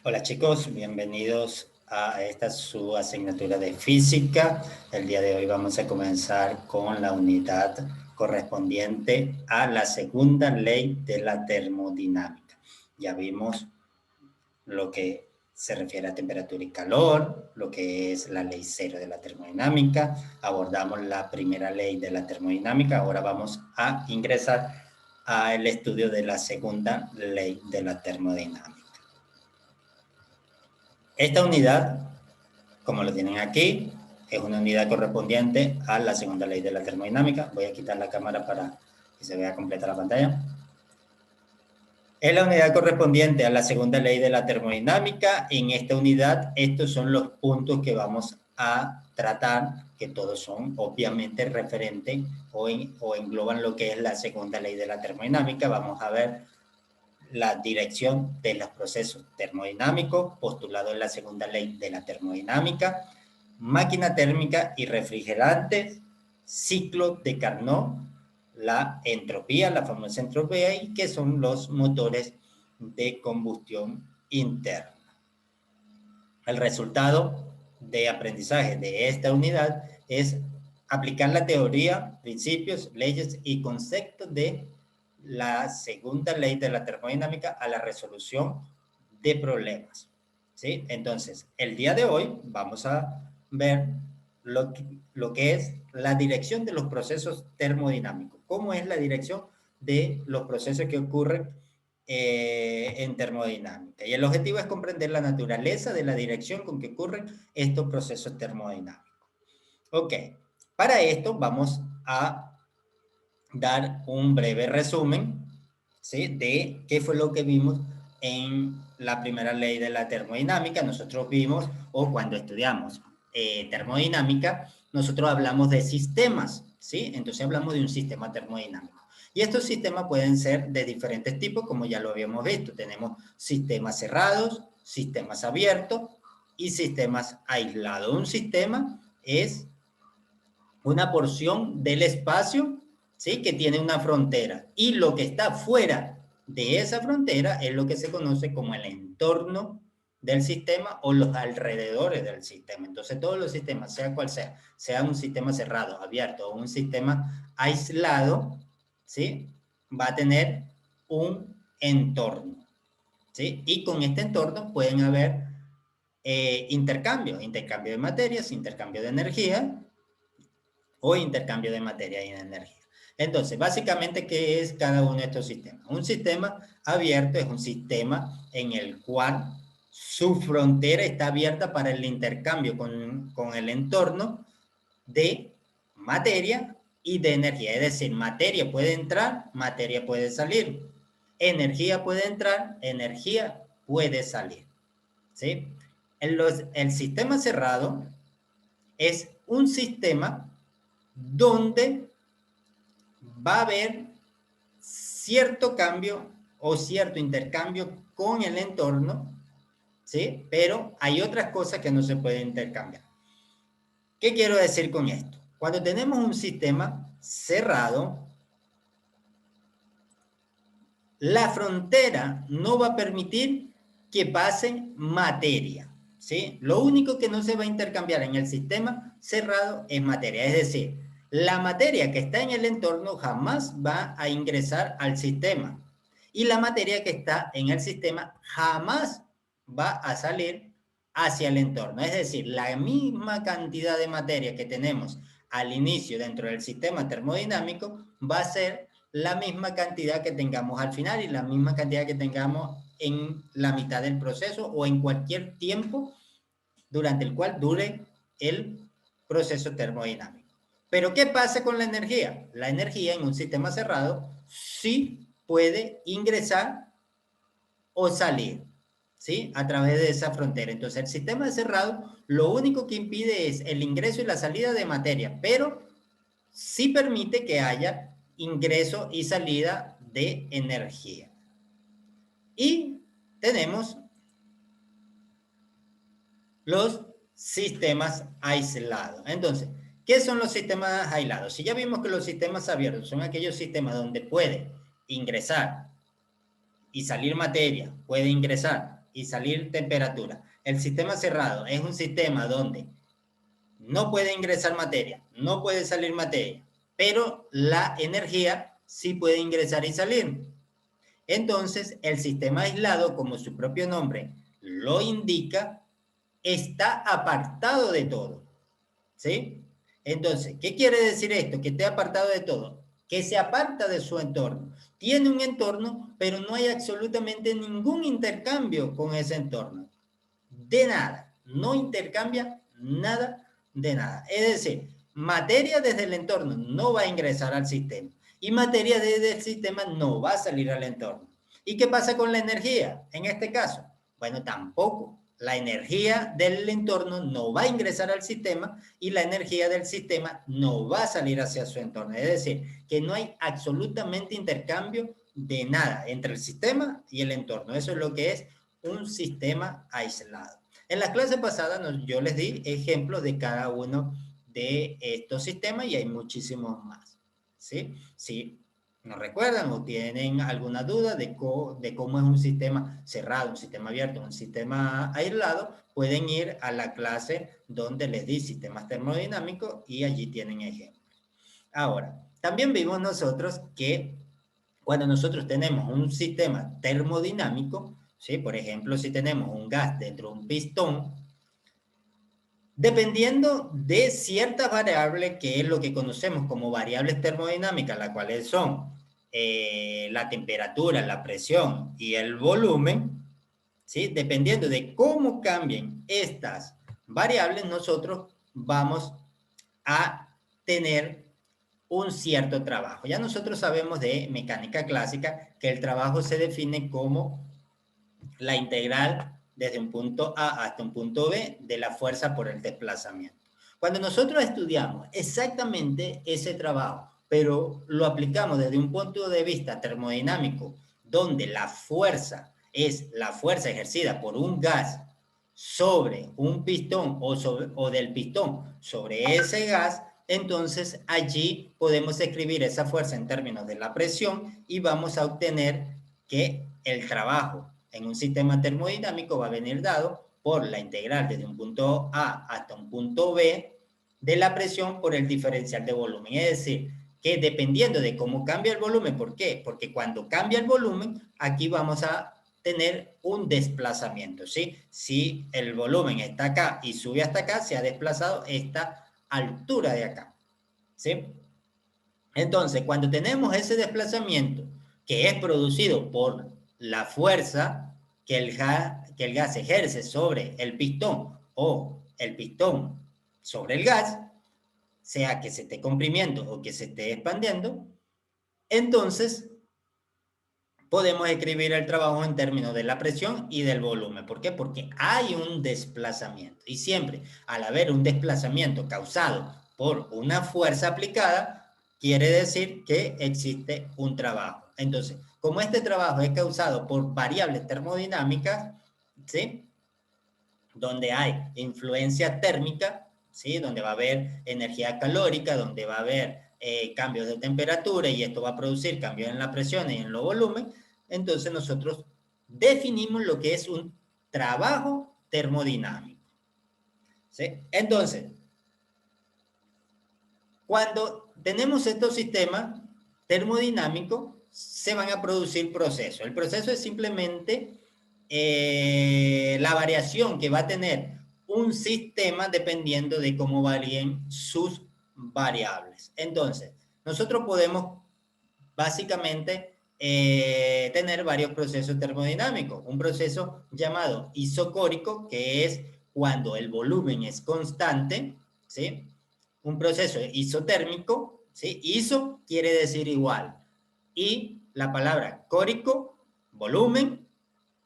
Hola chicos, bienvenidos a esta su asignatura de física. El día de hoy vamos a comenzar con la unidad correspondiente a la segunda ley de la termodinámica. Ya vimos lo que se refiere a temperatura y calor, lo que es la ley cero de la termodinámica. Abordamos la primera ley de la termodinámica. Ahora vamos a ingresar al estudio de la segunda ley de la termodinámica. Esta unidad, como lo tienen aquí, es una unidad correspondiente a la segunda ley de la termodinámica. Voy a quitar la cámara para que se vea completa la pantalla. Es la unidad correspondiente a la segunda ley de la termodinámica. En esta unidad, estos son los puntos que vamos a tratar, que todos son obviamente referentes o engloban lo que es la segunda ley de la termodinámica. Vamos a ver la dirección de los procesos termodinámicos, postulado en la segunda ley de la termodinámica, máquina térmica y refrigerantes, ciclo de Carnot, la entropía, la famosa entropía, y que son los motores de combustión interna. El resultado de aprendizaje de esta unidad es aplicar la teoría, principios, leyes y conceptos de la segunda ley de la termodinámica a la resolución de problemas. ¿Sí? Entonces, el día de hoy vamos a ver lo que es la dirección de los procesos termodinámicos. ¿Cómo es la dirección de los procesos que ocurren en termodinámica? Y el objetivo es comprender la naturaleza de la dirección con que ocurren estos procesos termodinámicos. Ok, para esto vamos a dar un breve resumen, ¿sí?, de qué fue lo que vimos en la primera ley de la termodinámica. Nosotros vimos, o cuando estudiamos termodinámica, nosotros hablamos de sistemas, ¿sí? Entonces hablamos de un sistema termodinámico. Y estos sistemas pueden ser de diferentes tipos, como ya lo habíamos visto. Tenemos sistemas cerrados, sistemas abiertos y sistemas aislados. Un sistema es una porción del espacio, ¿sí?, que tiene una frontera, y lo que está fuera de esa frontera es lo que se conoce como el entorno del sistema o los alrededores del sistema. Entonces todos los sistemas, sea cual sea un sistema cerrado, abierto o un sistema aislado, ¿sí?, va a tener un entorno, ¿sí? Y con este entorno pueden haber intercambio de materias, intercambio de energía, o intercambio de materia y de energía. Entonces, básicamente, ¿qué es cada uno de estos sistemas? Un sistema abierto es un sistema en el cual su frontera está abierta para el intercambio con el entorno de materia y de energía. Es decir, materia puede entrar, materia puede salir. Energía puede entrar, energía puede salir. ¿Sí? El sistema cerrado es un sistema donde va a haber cierto cambio o cierto intercambio con el entorno, ¿sí? Pero hay otras cosas que no se pueden intercambiar. ¿Qué quiero decir con esto? Cuando tenemos un sistema cerrado, la frontera no va a permitir que pase materia, ¿sí? Lo único que no se va a intercambiar en el sistema cerrado es materia, es decir, la materia que está en el entorno jamás va a ingresar al sistema y la materia que está en el sistema jamás va a salir hacia el entorno. Es decir, la misma cantidad de materia que tenemos al inicio dentro del sistema termodinámico va a ser la misma cantidad que tengamos al final y la misma cantidad que tengamos en la mitad del proceso o en cualquier tiempo durante el cual dure el proceso termodinámico. Pero ¿qué pasa con la energía? La energía en un sistema cerrado sí puede ingresar o salir, ¿sí?, a través de esa frontera. Entonces, el sistema cerrado lo único que impide es el ingreso y la salida de materia, pero sí permite que haya ingreso y salida de energía. Y tenemos los sistemas aislados. Entonces, ¿qué son los sistemas aislados? Si ya vimos que los sistemas abiertos son aquellos sistemas donde puede ingresar y salir materia, puede ingresar y salir temperatura. El sistema cerrado es un sistema donde no puede ingresar materia, no puede salir materia, pero la energía sí puede ingresar y salir. Entonces, el sistema aislado, como su propio nombre lo indica, está apartado de todo, ¿sí? Entonces, ¿qué quiere decir esto? Que esté apartado de todo, que se aparta de su entorno. Tiene un entorno, pero no hay absolutamente ningún intercambio con ese entorno. De nada, no intercambia nada de nada. Es decir, materia desde el entorno no va a ingresar al sistema y materia desde el sistema no va a salir al entorno. ¿Y qué pasa con la energía en este caso? Bueno, tampoco. La energía del entorno no va a ingresar al sistema y la energía del sistema no va a salir hacia su entorno. Es decir, que no hay absolutamente intercambio de nada entre el sistema y el entorno. Eso es lo que es un sistema aislado. En la clase pasada yo les di ejemplos de cada uno de estos sistemas y hay muchísimos más. ¿Sí? Si no recuerdan o tienen alguna duda de cómo es un sistema cerrado, un sistema abierto, un sistema aislado, pueden ir a la clase donde les di sistemas termodinámicos y allí tienen ejemplos. Ahora, también vimos nosotros que cuando nosotros tenemos un sistema termodinámico, ¿sí? Por ejemplo, si tenemos un gas dentro de un pistón, dependiendo de ciertas variables, que es lo que conocemos como variables termodinámicas, las cuales son la temperatura, la presión y el volumen, ¿sí? Dependiendo de cómo cambien estas variables, nosotros vamos a tener un cierto trabajo. Ya nosotros sabemos de mecánica clásica que el trabajo se define como la integral desde un punto A hasta un punto B de la fuerza por el desplazamiento. Cuando nosotros estudiamos exactamente ese trabajo, pero lo aplicamos desde un punto de vista termodinámico, donde la fuerza es la fuerza ejercida por un gas sobre un pistón o del pistón sobre ese gas, entonces allí podemos escribir esa fuerza en términos de la presión y vamos a obtener que el trabajo en un sistema termodinámico va a venir dado por la integral desde un punto A hasta un punto B de la presión por el diferencial de volumen. Es decir, que dependiendo de cómo cambia el volumen, ¿por qué? Porque cuando cambia el volumen, aquí vamos a tener un desplazamiento, ¿sí? Si el volumen está acá y sube hasta acá, se ha desplazado esta altura de acá, ¿sí? Entonces, cuando tenemos ese desplazamiento que es producido por la fuerza que el gas ejerce sobre el pistón o el pistón sobre el gas, sea que se esté comprimiendo o que se esté expandiendo, entonces podemos escribir el trabajo en términos de la presión y del volumen. ¿Por qué? Porque hay un desplazamiento. Y siempre, al haber un desplazamiento causado por una fuerza aplicada, quiere decir que existe un trabajo. Entonces, como este trabajo es causado por variables termodinámicas, ¿sí? Donde hay influencia térmica, ¿sí? Donde va a haber energía calórica, donde va a haber cambios de temperatura y esto va a producir cambios en la presión y en los volumen, entonces nosotros definimos lo que es un trabajo termodinámico, ¿sí? Entonces, cuando tenemos estos sistemas termodinámicos, se van a producir procesos. El proceso es simplemente la variación que va a tener un sistema dependiendo de cómo varíen sus variables. Entonces, nosotros podemos básicamente tener varios procesos termodinámicos. Un proceso llamado isocórico, que es cuando el volumen es constante, ¿sí? Un proceso isotérmico, ¿sí? Iso quiere decir igual. Y la palabra córico, volumen,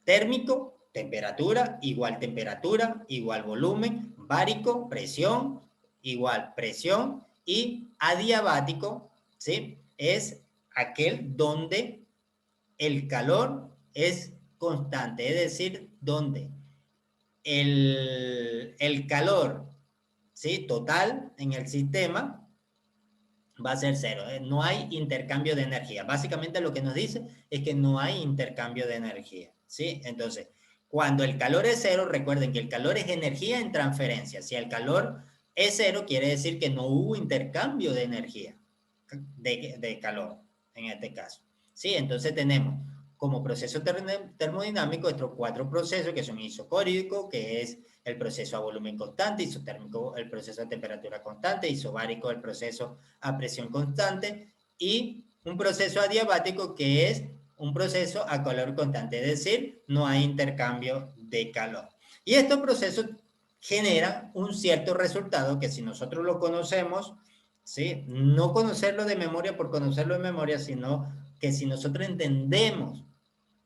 térmico, temperatura, igual volumen, bárico, presión, igual presión, y adiabático, ¿sí? Es aquel donde el calor es constante, es decir, donde el calor, ¿sí? Total en el sistema va a ser cero, ¿eh? No hay intercambio de energía. Básicamente lo que nos dice es que no hay intercambio de energía, ¿sí? Entonces, Cuando el calor es cero, recuerden que el calor es energía en transferencia. Si el calor es cero, quiere decir que no hubo intercambio de energía, de calor, en este caso. ¿Sí? Entonces tenemos como proceso termodinámico estos 4 procesos que son isocórico, que es el proceso a volumen constante, isotérmico, el proceso a temperatura constante, isobárico, el proceso a presión constante, y un proceso adiabático, que es un proceso a calor constante, es decir, no hay intercambio de calor. Y estos procesos generan un cierto resultado que si nosotros lo conocemos, ¿sí? No conocerlo de memoria por conocerlo de memoria, sino que si nosotros entendemos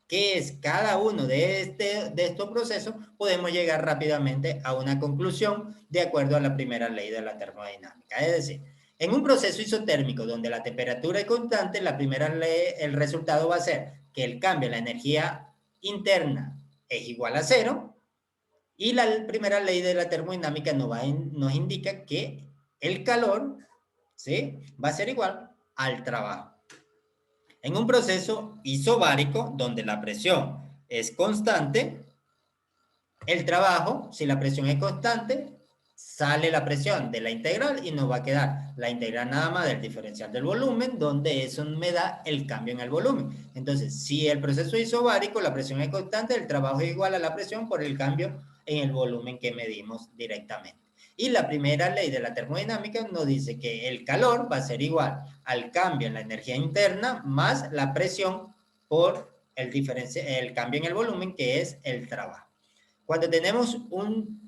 qué es cada uno de estos procesos, podemos llegar rápidamente a una conclusión de acuerdo a la primera ley de la termodinámica. Es decir, en un proceso isotérmico donde la temperatura es constante, la primera ley, el resultado va a ser que el cambio en la energía interna es igual a cero, y la primera ley de la termodinámica nos indica que el calor, ¿sí?, va a ser igual al trabajo. En un proceso isobárico, donde la presión es constante, el trabajo, si la presión es constante, sale la presión de la integral y nos va a quedar la integral nada más del diferencial del volumen, donde eso me da el cambio en el volumen. Entonces, si el proceso isobárico, la presión es constante, el trabajo es igual a la presión por el cambio en el volumen que medimos directamente. Y la primera ley de la termodinámica nos dice que el calor va a ser igual al cambio en la energía interna más la presión por el cambio en el volumen, que es el trabajo. Cuando tenemos un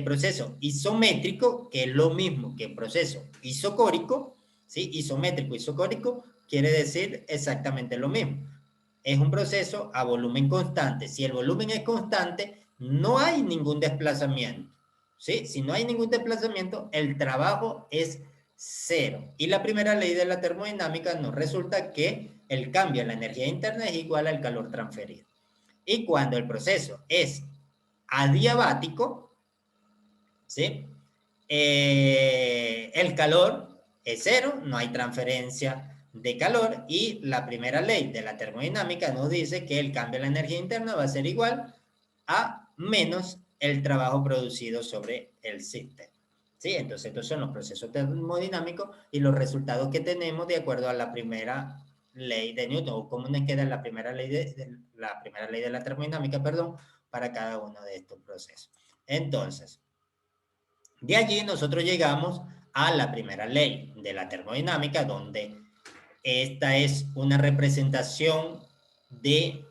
proceso isométrico, que es lo mismo que el proceso isocórico, ¿sí? Isométrico, isocórico, quiere decir exactamente lo mismo. Es un proceso a volumen constante. Si el volumen es constante, no hay ningún desplazamiento, ¿sí? Si no hay ningún desplazamiento, el trabajo es cero. Y la primera ley de la termodinámica nos resulta que el cambio en la energía interna es igual al calor transferido. Y cuando el proceso es adiabático, ¿sí? El calor es cero, no hay transferencia de calor, y la primera ley de la termodinámica nos dice que el cambio en la energía interna va a ser igual a menos el trabajo producido sobre el sistema. ¿Sí? Entonces estos son los procesos termodinámicos y los resultados que tenemos de acuerdo a la primera ley de Newton, o cómo nos queda la primera ley de la termodinámica, perdón, para cada uno de estos procesos. Entonces, de allí nosotros llegamos a la primera ley de la termodinámica, donde esta es una representación de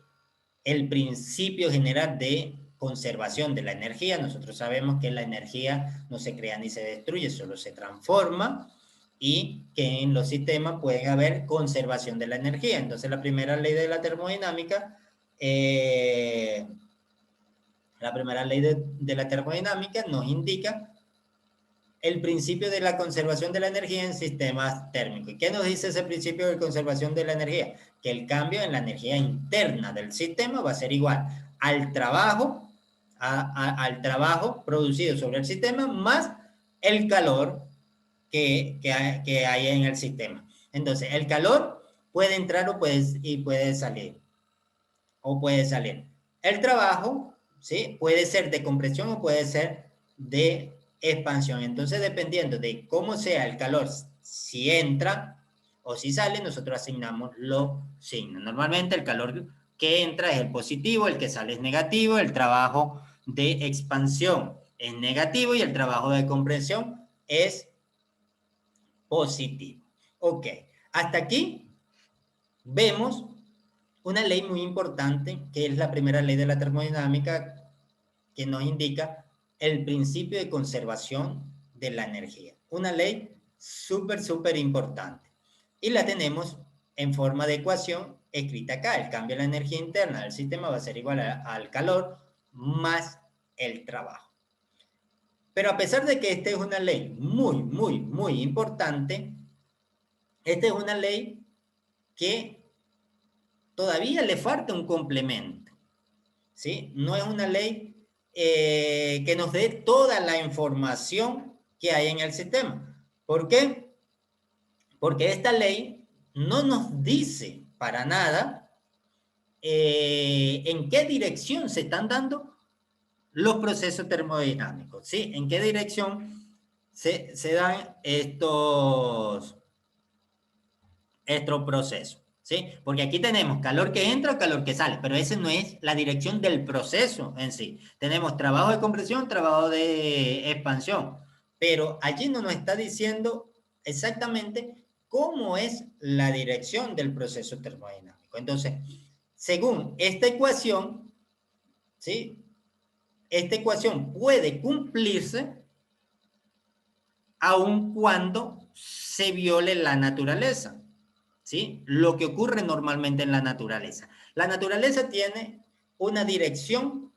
el principio general de conservación de la energía. Nosotros sabemos que la energía no se crea ni se destruye, solo se transforma, y que en los sistemas puede haber conservación de la energía. Entonces la primera ley de la termodinámica nos indica el principio de la conservación de la energía en sistemas térmicos. ¿Y qué nos dice ese principio de conservación de la energía? Que el cambio en la energía interna del sistema va a ser igual al trabajo, al trabajo producido sobre el sistema más el calor que hay en el sistema. Entonces, el calor puede entrar y puede salir. O puede salir. El trabajo, ¿sí?, puede ser de compresión o puede ser de expansión. Entonces, dependiendo de cómo sea el calor, si entra o si sale, nosotros asignamos los signos. Normalmente el calor que entra es el positivo, el que sale es negativo, el trabajo de expansión es negativo y el trabajo de compresión es positivo. Ok, hasta aquí vemos una ley muy importante, que es la primera ley de la termodinámica, que nos indica el principio de conservación de la energía. Una ley súper importante. Y la tenemos en forma de ecuación escrita acá. El cambio de la energía interna del sistema va a ser igual al calor más el trabajo. Pero a pesar de que esta es una ley muy importante, esta es una ley que todavía le falta un complemento, ¿sí? No es una ley que nos dé toda la información que hay en el sistema. ¿Por qué? Porque esta ley no nos dice para nada en qué dirección se están dando los procesos termodinámicos, ¿sí? En qué dirección se dan estos procesos, ¿sí? Porque aquí tenemos calor que entra o calor que sale, pero esa no es la dirección del proceso en sí. Tenemos trabajo de compresión, trabajo de expansión, pero allí no nos está diciendo exactamente cómo es la dirección del proceso termodinámico. Entonces, según esta ecuación, ¿sí? Esta ecuación puede cumplirse aun cuando se viole la naturaleza, ¿sí? Lo que ocurre normalmente en la naturaleza. La naturaleza tiene una dirección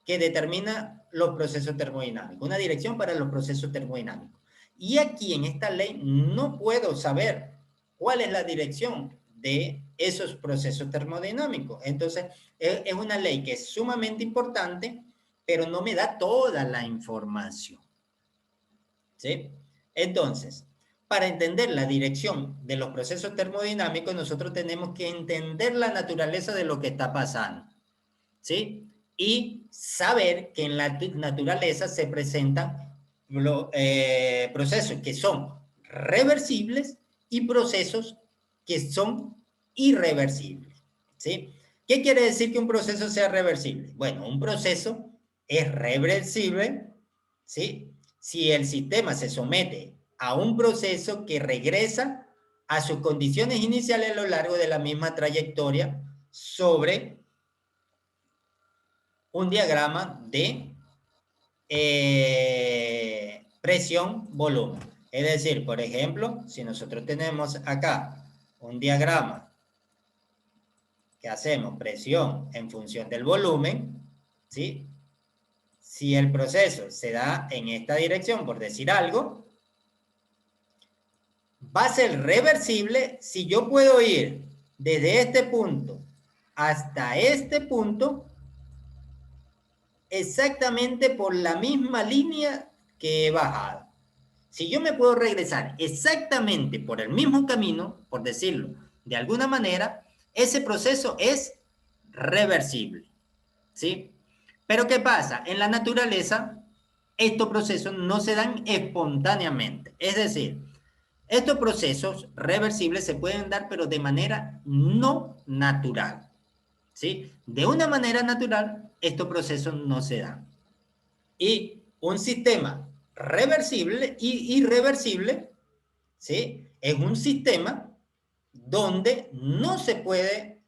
que determina los procesos termodinámicos, una dirección para los procesos termodinámicos. Y aquí en esta ley no puedo saber cuál es la dirección de esos procesos termodinámicos. Entonces, es una ley que es sumamente importante, pero no me da toda la información, ¿sí? Entonces, para entender la dirección de los procesos termodinámicos, nosotros tenemos que entender la naturaleza de lo que está pasando, ¿sí? Y saber que en la naturaleza se presentan procesos que son reversibles y procesos que son irreversibles, ¿sí? ¿Qué quiere decir que un proceso sea reversible? Bueno, un proceso es reversible, ¿sí? Si el sistema se somete a un proceso que regresa a sus condiciones iniciales a lo largo de la misma trayectoria sobre un diagrama de presión-volumen. Es decir, por ejemplo, si nosotros tenemos acá un diagrama que hacemos presión en función del volumen, ¿sí? Si el proceso se da en esta dirección, por decir algo, va a ser reversible si yo puedo ir desde este punto hasta este punto exactamente por la misma línea que he bajado. Si yo me puedo regresar exactamente por el mismo camino, por decirlo de alguna manera, ese proceso es reversible, ¿sí? Pero ¿qué pasa? En la naturaleza, estos procesos no se dan espontáneamente. Es decir, estos procesos reversibles se pueden dar, pero de manera no natural, ¿sí? De una manera natural, estos procesos no se dan. Y un sistema reversible y irreversible, ¿sí? Es un sistema donde no se puede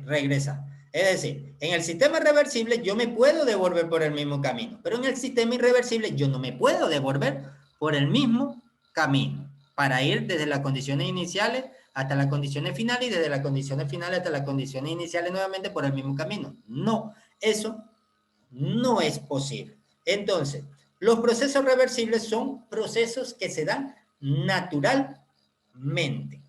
regresar. Es decir, en el sistema reversible yo me puedo devolver por el mismo camino, pero en el sistema irreversible yo no me puedo devolver por el mismo camino para ir desde las condiciones iniciales hasta las condiciones finales y desde las condiciones finales hasta las condiciones iniciales nuevamente por el mismo camino. No, eso no es posible. Entonces, los procesos reversibles son procesos que se dan naturalmente,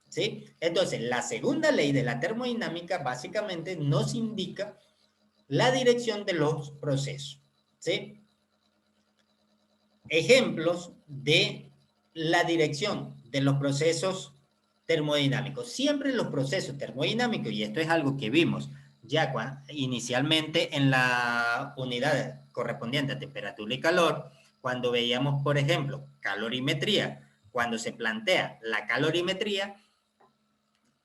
¿sí? Entonces, la segunda ley de la termodinámica básicamente nos indica la dirección de los procesos, ¿sí? Ejemplos de la dirección de los procesos termodinámicos. Siempre los procesos termodinámicos, y esto es algo que vimos ya inicialmente en la unidad correspondiente a temperatura y calor, cuando veíamos, por ejemplo, calorimetría, cuando se plantea la calorimetría,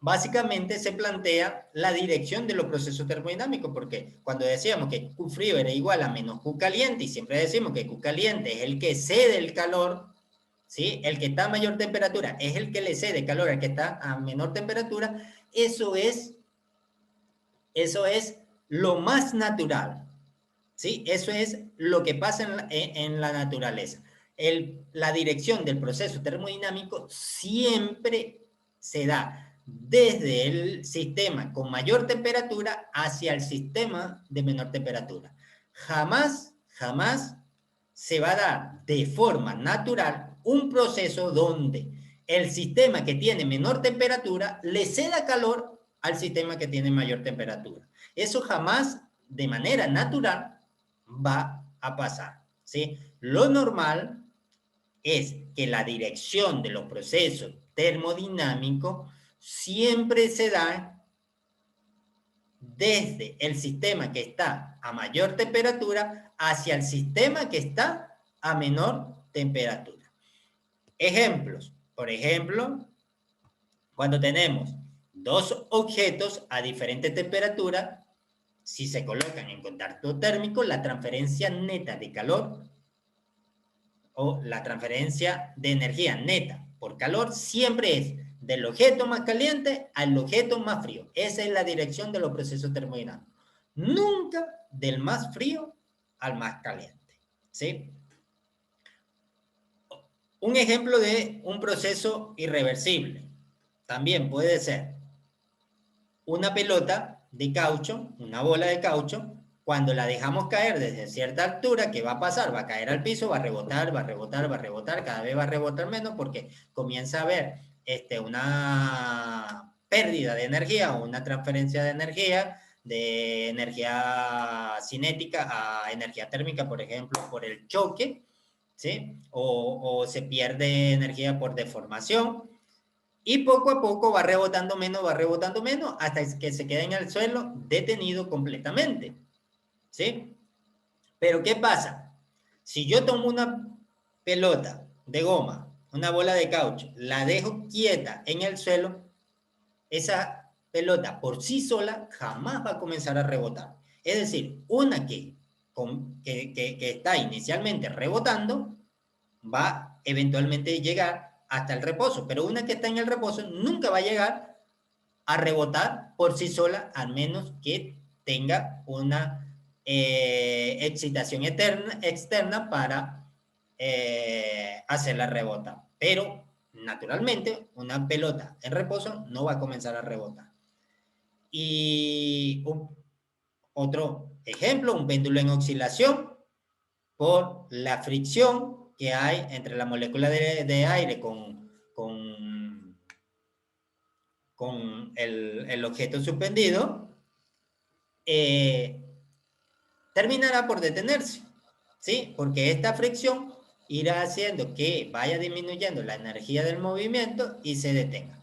básicamente se plantea la dirección de los procesos termodinámicos, porque cuando decíamos que Q frío era igual a menos Q caliente, y siempre decimos que Q caliente es el que cede el calor, ¿sí? El que está a mayor temperatura es el que le cede calor al que está a menor temperatura, eso es lo más natural, ¿sí? Eso es lo que pasa en la naturaleza. La dirección del proceso termodinámico siempre se da desde el sistema con mayor temperatura hacia el sistema de menor temperatura. Jamás se va a dar de forma natural un proceso donde el sistema que tiene menor temperatura le ceda calor al sistema que tiene mayor temperatura. Eso jamás de manera natural va a pasar, ¿sí? Lo normal es que la dirección de los procesos termodinámicos siempre se da desde el sistema que está a mayor temperatura hacia el sistema que está a menor temperatura. Ejemplos. Por ejemplo, cuando tenemos dos objetos a diferente temperatura, si se colocan en contacto térmico, la transferencia neta de calor o la transferencia de energía neta por calor siempre es del objeto más caliente al objeto más frío. Esa es la dirección de los procesos termodinámicos. Nunca del más frío al más caliente, ¿sí? Un ejemplo de un proceso irreversible también puede ser una pelota de caucho, una bola de caucho. Cuando la dejamos caer desde cierta altura, ¿qué va a pasar? Va a caer al piso, va a rebotar, va a rebotar, va a rebotar, cada vez va a rebotar menos porque comienza a haber una pérdida de energía o una transferencia de energía cinética a energía térmica, por ejemplo, por el choque, ¿sí? O se pierde energía por deformación. Y poco a poco va rebotando menos, hasta que se queda en el suelo detenido completamente. ¿Sí? Pero ¿qué pasa? Si yo tomo una pelota de goma, una bola de caucho, la dejo quieta en el suelo, esa pelota por sí sola jamás va a comenzar a rebotar. Es decir, una que está inicialmente rebotando va eventualmente a llegar hasta el reposo, pero una que está en el reposo nunca va a llegar a rebotar por sí sola, al menos que tenga una excitación externa para hacerla rebotar. Pero, naturalmente, una pelota en reposo no va a comenzar a rebotar. Y otro ejemplo, un péndulo en oscilación, por la fricción que hay entre la molécula de aire con el objeto suspendido, terminará por detenerse, ¿sí? Porque esta fricción irá haciendo que vaya disminuyendo la energía del movimiento y se detenga.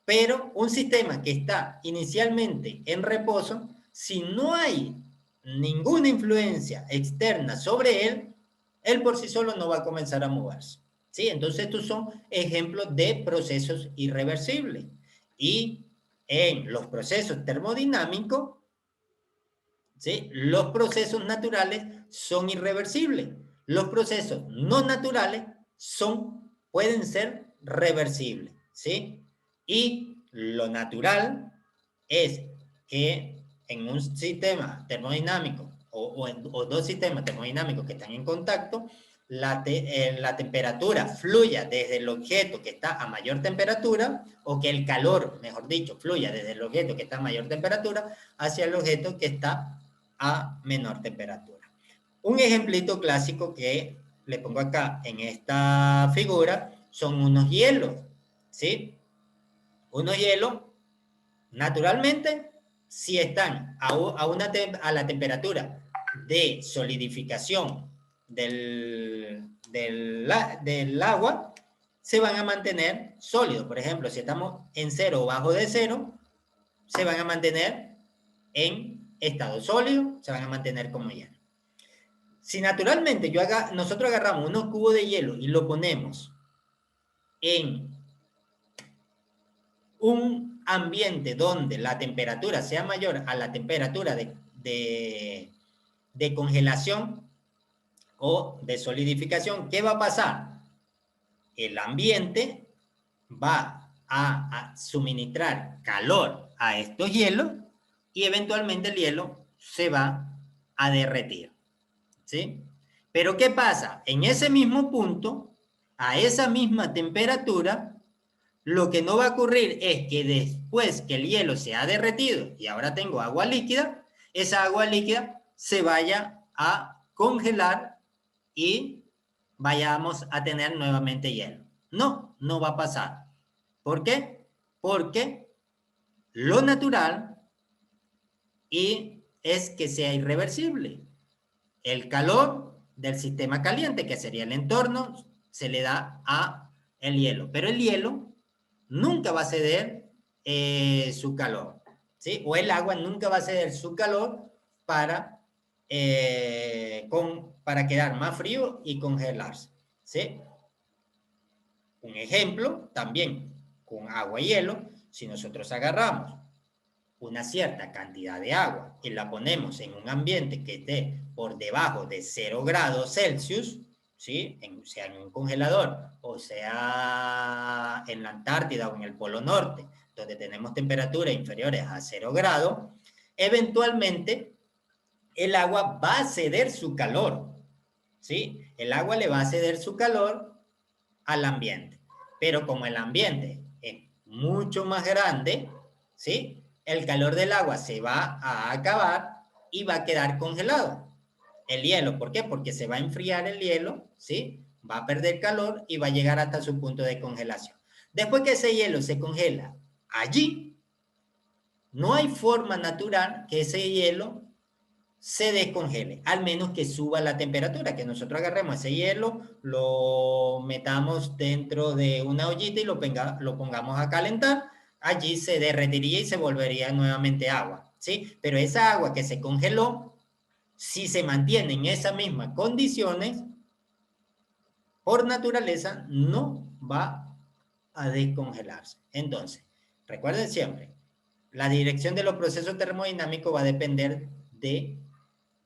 Pero un sistema que está inicialmente en reposo, si no hay ninguna influencia externa sobre él por sí solo no va a comenzar a moverse, ¿sí? Entonces estos son ejemplos de procesos irreversibles. Y en los procesos termodinámicos, ¿sí? Los procesos naturales son irreversibles. Los procesos no naturales pueden ser reversibles, ¿sí? Y lo natural es que en un sistema termodinámico o dos sistemas termodinámicos que están en contacto, la temperatura fluya desde el objeto que está a mayor temperatura, o que el calor, mejor dicho, fluya desde el objeto que está a mayor temperatura hacia el objeto que está a menor temperatura. Un ejemplito clásico que le pongo acá en esta figura son unos hielos, ¿sí? Unos hielos, naturalmente, si están a la temperatura de solidificación del agua, se van a mantener sólidos. Por ejemplo, si estamos en 0 o bajo de 0, se van a mantener en estado sólido, se van a mantener como hielo. Si naturalmente nosotros agarramos unos cubos de hielo y lo ponemos en un ambiente donde la temperatura sea mayor a la temperatura de congelación o de solidificación, ¿qué va a pasar? El ambiente va a suministrar calor a estos hielos y eventualmente el hielo se va a derretir, ¿sí? Pero ¿qué pasa? En ese mismo punto, a esa misma temperatura, lo que no va a ocurrir es que después que el hielo se ha derretido y ahora tengo agua líquida, esa agua líquida se vaya a congelar y vayamos a tener nuevamente hielo. No, no va a pasar. ¿Por qué? Porque lo natural es que sea irreversible. El calor del sistema caliente, que sería el entorno, se le da a el hielo. Pero el hielo nunca va a ceder su calor, ¿sí? O el agua nunca va a ceder su calor para, para quedar más frío y congelarse, ¿sí? Un ejemplo también con agua y hielo, si nosotros agarramos una cierta cantidad de agua y la ponemos en un ambiente que esté por debajo de 0 grados Celsius, ¿sí? Sea en un congelador o sea en la Antártida o en el Polo Norte, donde tenemos temperaturas inferiores a 0 grados, eventualmente el agua va a ceder su calor, ¿sí? El agua le va a ceder su calor al ambiente, pero como el ambiente es mucho más grande, ¿sí? El calor del agua se va a acabar y va a quedar congelado. El hielo, ¿por qué? Porque se va a enfriar el hielo, ¿sí? Va a perder calor y va a llegar hasta su punto de congelación. Después que ese hielo se congela allí, no hay forma natural que ese hielo se descongele, al menos que suba la temperatura, que nosotros agarremos ese hielo, lo metamos dentro de una ollita y lo pongamos a calentar, allí se derretiría y se volvería nuevamente agua, ¿sí? Pero esa agua que se congeló, si se mantiene en esas mismas condiciones, por naturaleza no va a descongelarse. Entonces, recuerden siempre, la dirección de los procesos termodinámicos va a depender de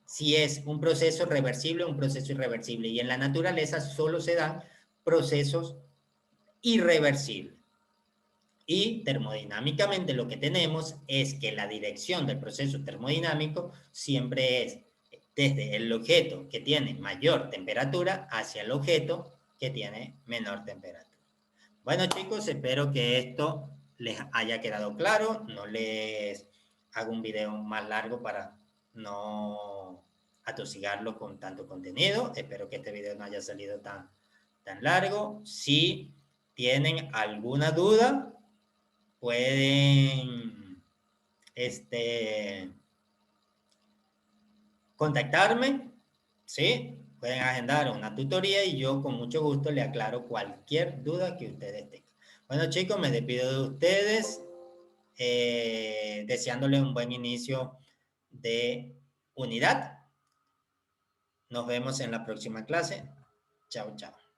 si es un proceso reversible o un proceso irreversible. Y en la naturaleza solo se dan procesos irreversibles. Y termodinámicamente lo que tenemos es que la dirección del proceso termodinámico siempre es desde el objeto que tiene mayor temperatura hacia el objeto que tiene menor temperatura. Bueno, chicos, espero que esto les haya quedado claro. No les hago un video más largo para no atosigarlo con tanto contenido. Espero que este video no haya salido tan largo. Si tienen alguna duda, pueden contactarme, ¿sí? Pueden agendar una tutoría y yo con mucho gusto le aclaro cualquier duda que ustedes tengan. Bueno, chicos, me despido de ustedes, deseándoles un buen inicio de unidad. Nos vemos en la próxima clase. Chao, chao.